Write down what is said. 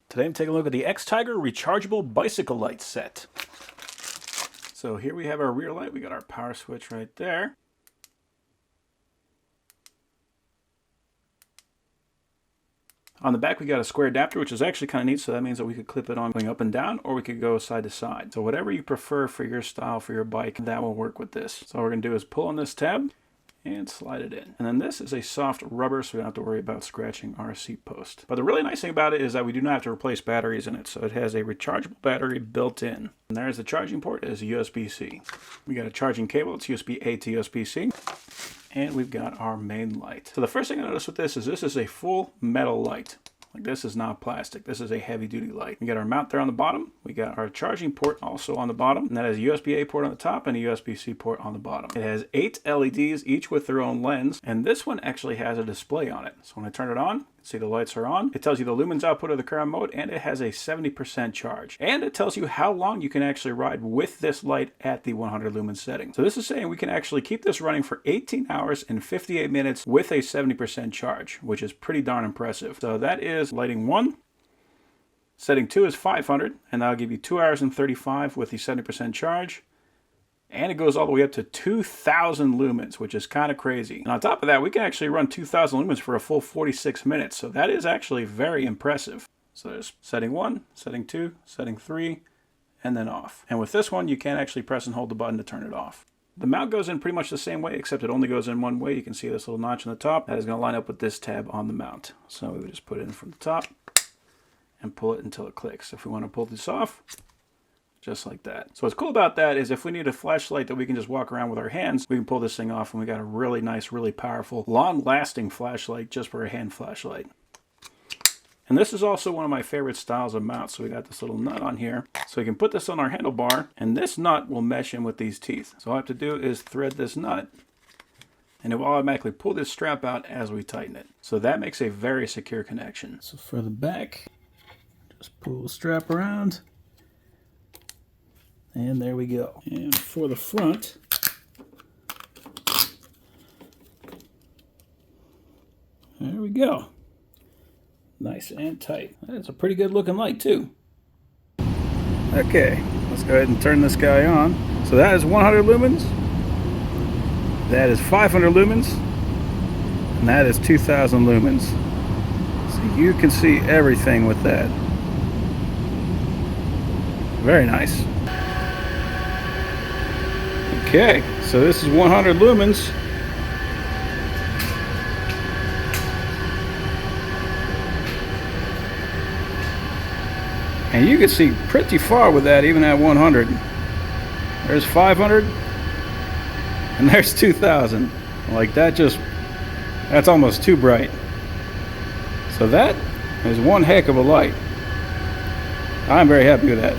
Today I'm taking a look at the X-Tiger Rechargeable Bicycle Light Set. So here we have our rear light. We got our power switch right there. On the back we got a square adapter, which is actually kind of neat, so that means that we could clip it on going up and down, or we could go side to side. So whatever you prefer for your style, for your bike, that will work with this. So all we're going to do is pull on this tab and slide it in. And then this is a soft rubber, so we don't have to worry about scratching our seat post. But the really nice thing about it is that we do not have to replace batteries in it. So it has a rechargeable battery built in. And there's the charging port, is USB-C. We got a charging cable, it's USB-A to USB-C. And we've got our main light. So the first thing I noticed with this is a full metal light. Like, this is not plastic. This is a heavy duty light. We got our mount there on the bottom. We got our charging port also on the bottom. And that has a USB-A port on the top and a USB-C port on the bottom. It has 8 LEDs, each with their own lens. And this one actually has a display on it. So when I turn it on, see the lights are on. It tells you the lumens output of the current mode, and it has a 70% charge. And it tells you how long you can actually ride with this light at the 100 lumen setting. So this is saying we can actually keep this running for 18 hours and 58 minutes with a 70% charge, which is pretty darn impressive. So that is lighting 1. Setting 2 is 500, and that'll give you 2 hours and 35 with the 70% charge. And it goes all the way up to 2,000 lumens, which is kind of crazy. And on top of that, we can actually run 2,000 lumens for a full 46 minutes. So that is actually very impressive. So there's setting 1, setting 2, setting 3, and then off. And with this one, you can actually press and hold the button to turn it off. The mount goes in pretty much the same way, except it only goes in one way. You can see this little notch on the top. That is going to line up with this tab on the mount. So we would just put it in from the top and pull it until it clicks. If we want to pull this off, just like that. So what's cool about that is if we need a flashlight that we can just walk around with our hands, we can pull this thing off and we got a really nice, really powerful, long-lasting flashlight just for a hand flashlight. And this is also one of my favorite styles of mounts. So we got this little nut on here. So we can put this on our handlebar, and this nut will mesh in with these teeth. So all I have to do is thread this nut, and it will automatically pull this strap out as we tighten it. So that makes a very secure connection. So for the back, just pull the strap around. And there we go. And for the front, there we go. Nice and tight. That's a pretty good looking light too. Okay, let's go ahead and turn this guy on. So that is 100 lumens. That is 500 lumens. And that is 2,000 lumens. So you can see everything with that. Very nice. Okay, so this is 100 lumens. And you can see pretty far with that, even at 100. There's 500, and there's 2,000. Like, that's almost too bright. So that is one heck of a light. I'm very happy with that.